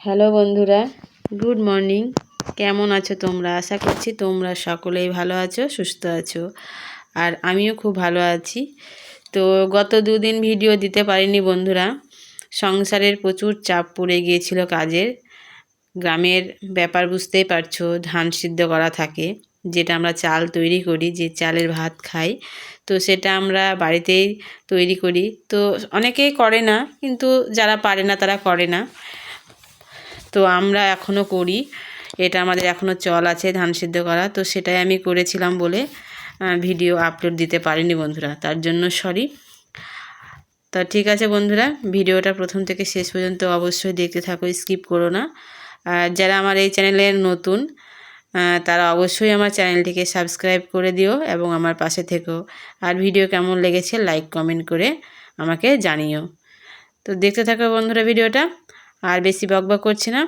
Hello বন্ধুরা, good morning. কেমন আছো তোমরা? আশা করছি তোমরা সকলেই ভালো আছো, সুস্থ আছো। আর আমিও খুব ভালো আছি। তো গত দুদিন ভিডিও দিতে পারিনি বন্ধুরা। সংসারের প্রচুর চাপ পড়ে গিয়েছিল কাজের। গ্রামের ব্যাপার বুঝতেই পারছো, ধান সিদ্ধ করা থাকে, যেটা আমরা চাল তৈরি করি, যে চালের ভাত খাই। তো সেটা আমরা বাড়িতেই তৈরি করি। তো অনেকেই করে না, কিন্তু যারা পারে না তারা করে না। তো আমরা এখনও করি, এটা আমাদের এখনও চল আছে ধান সিদ্ধ করা। তো সেটাই আমি করেছিলাম বলে ভিডিও আপলোড দিতে পারিনি বন্ধুরা, তার জন্য সরি। তা ঠিক আছে বন্ধুরা, ভিডিওটা প্রথম থেকে শেষ পর্যন্ত অবশ্যই দেখতে থাকো, স্কিপ করো না। আর যারা আমার এই চ্যানেলে নতুন তারা অবশ্যই আমার চ্যানেলটিকে সাবস্ক্রাইব করে দিও এবং আমার পাশে থেকো। আর ভিডিও কেমন লেগেছে লাইক কমেন্ট করে আমাকে জানিও। তো দেখতে থাকো বন্ধুরা ভিডিওটা, আর বেশি বকবক করছি না।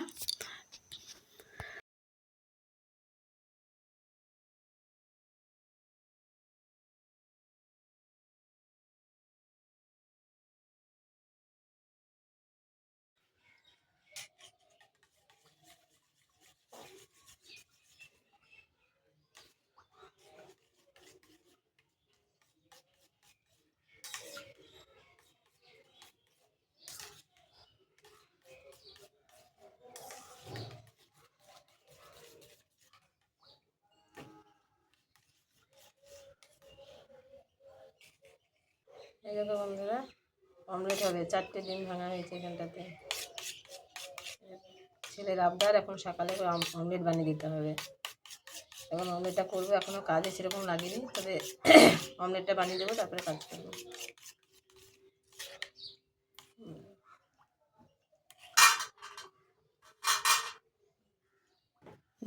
এই দেখো বন্ধুরা, অমলেট হবে। 4টে ডিম ভাঙা হয়েছে এখানটাতে। ছেলের আবদার, এখন সকালে অমলেট বানিয়ে দিতে হবে। এখন অমলেটটা করবো, এখনও কাজে সেরকম লাগেনি, তবে অমলেটটা বানিয়ে দেবো, তারপরে কাজ করবো।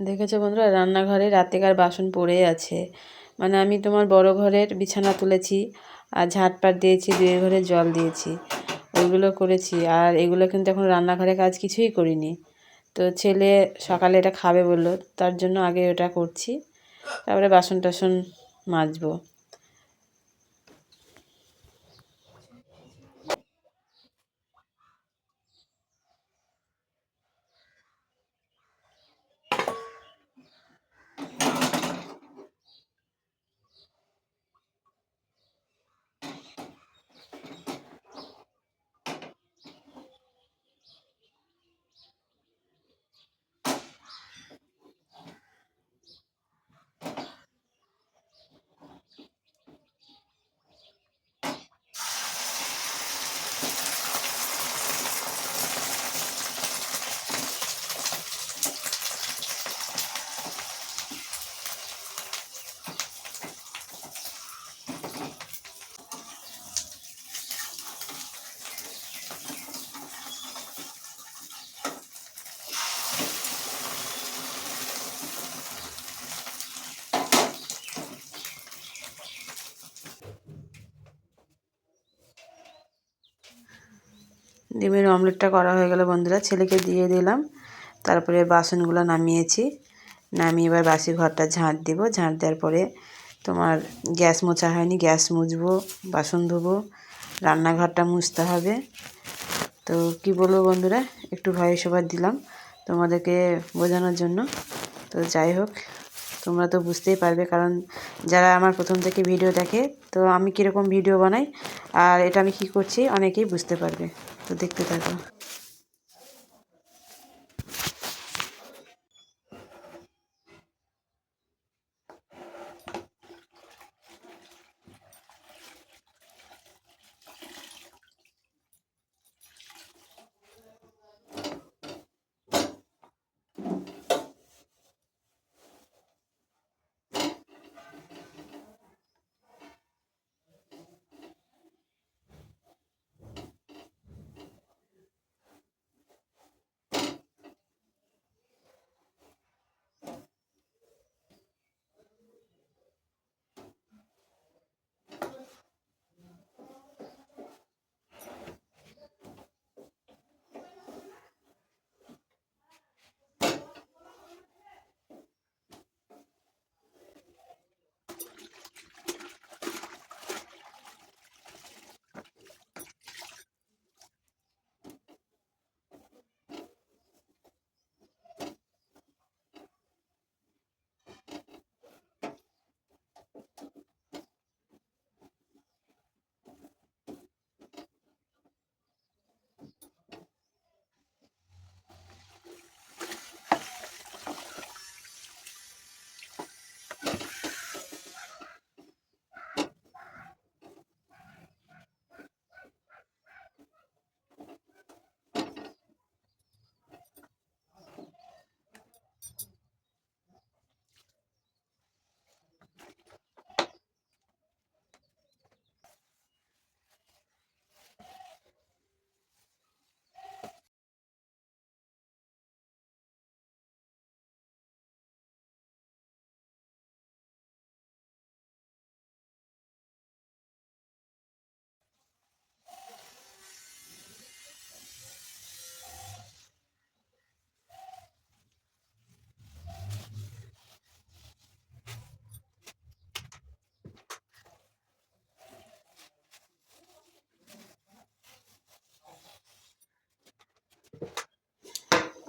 দেখেছো বন্ধুরা, রান্নাঘরে রাতেকার বাসন পড়ে আছে। মানে আমি তোমার বড় ঘরের বিছানা তুলেছি, আর ঝাঁটপাট দিয়েছি, দুই ঘরে জল দিয়েছি, ওইগুলো করেছি। আর এগুলো কিন্তু এখন রান্নাঘরে কাজ কিছুই করিনি। তো ছেলে সকালে এটা খাবে বললো, তার জন্য আগে ওটা করছি, তারপরে বাসন টাসন মাজবো। ডিমের অমলেটটা করা হয়ে গেল বন্ধুরা, ছেলেকে দিয়ে দিলাম। তারপরে বাসনগুলো নামিয়েছি, নামিয়ে এবার বাসি ঘরটা ঝাঁট দেবো। ঝাঁট দেওয়ার পরে তোমার গ্যাস মোছা হয়নি, গ্যাস মুছবো, বাসন ধোবো, রান্নাঘরটা মুছতে হবে। তো কি বলবো বন্ধুরা, একটু ভয়েস ওভার দিলাম তোমাদেরকে বোঝানোর জন্য। তো যাই হোক, তোমরা তো বুঝতেই পারবে, কারণ যারা আমার প্রথম থেকে ভিডিও দেখে, তো আমি কীরকম ভিডিও বানাই আর এটা আমি কী করছি অনেকেই বুঝতে পারবে। তো দেখতে থাকো।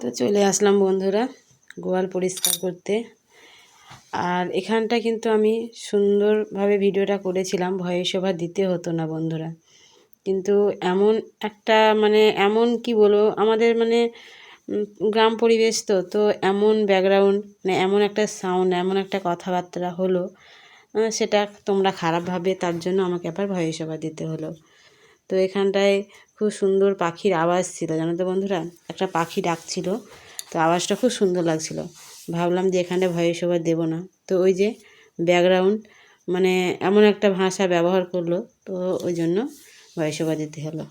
তো চলে আসলাম বন্ধুরা গোয়াল পরিষ্কার করতে। আর এখানটা কিন্তু আমি সুন্দরভাবে ভিডিওটা করেছিলাম, ভয়েস ওভার দিতে হতো না বন্ধুরা। কিন্তু এমন একটা এমন কি বলবো, আমাদের গ্রাম পরিবেশ তো এমন ব্যাকগ্রাউন্ড এমন একটা সাউন্ড, এমন একটা কথাবার্তা হলো, সেটা তোমরা খারাপ ভাবে, তার জন্য আমাকে আবার ভয়েস ওভার দিতে হলো। তো এখানটায় খুব সুন্দর পাখির আওয়াজ ছিল, জানো তো বন্ধুরা, একটা পাখি ডাকছিল, তো আওয়াজটা খুব সুন্দর লাগছিল। ভাবলাম যে এখানটায় ভয়েস ওভার দেবো না, তো ওই যে ব্যাকগ্রাউন্ড এমন একটা ভাষা ব্যবহার করলো, তো ওই জন্য ভয়েস ওভার দিতে হলো।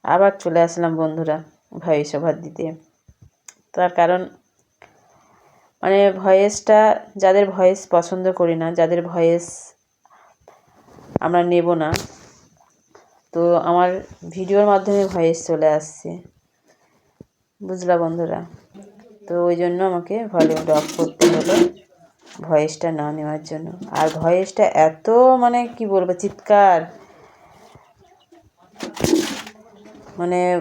আবার চলে আসলাম বন্ধুরা ভয়েস ওভার দিতে। তার কারণ ভয়েসটা, যাদের ভয়েস পছন্দ করি না, যাদের ভয়েস আমরা নেব না, তো আমার ভিডিওর মাধ্যমে ভয়েস চলে আসছে, বুঝলা বন্ধুরা। তো ওই জন্য আমাকে ভলিউমটা অফ করতে হলো ভয়েসটা না নেওয়ার জন্য। আর ভয়েসটা এত কি বলবো, চিৎকার,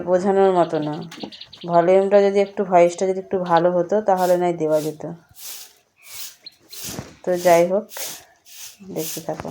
বোঝানোর মতো না। ভলিউমটা যদি একটু, ভয়েসটা যদি একটু ভালো হতো তাহলে নয় দেওয়া যেত। তো যাই হোক, দেখতে থাকো।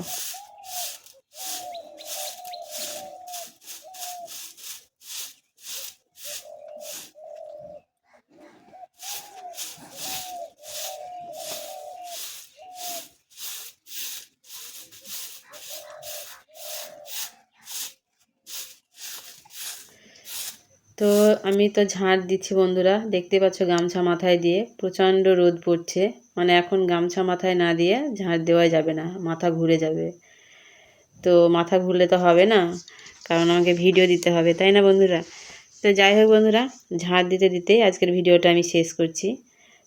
তো আমি তো ঝাঁট দিচ্ছি বন্ধুরা, দেখতে পাচ্ছ গামছা মাথায় দিয়ে, প্রচণ্ড রোদ পড়ছে, এখন গামছা মাথায় না দিয়ে ঝাঁট দেওয়া যাবে না, মাথা ঘুরে যাবে। তো মাথা ঘুরলে তো হবে না, কারণ আমাকে ভিডিও দিতে হবে, তাই না বন্ধুরা। তো যাই হোক বন্ধুরা, ঝাঁট দিতে দিতেই আজকের ভিডিওটা আমি শেষ করছি।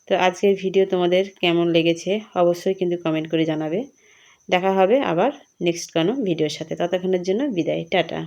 তো আজকের ভিডিও তোমাদের কেমন লেগেছে অবশ্যই কিন্তু কমেন্ট করে জানাবে। দেখা হবে আবার নেক্সট কোনো ভিডিওর সাথে, ততক্ষণের জন্য বিদায়, টাটা।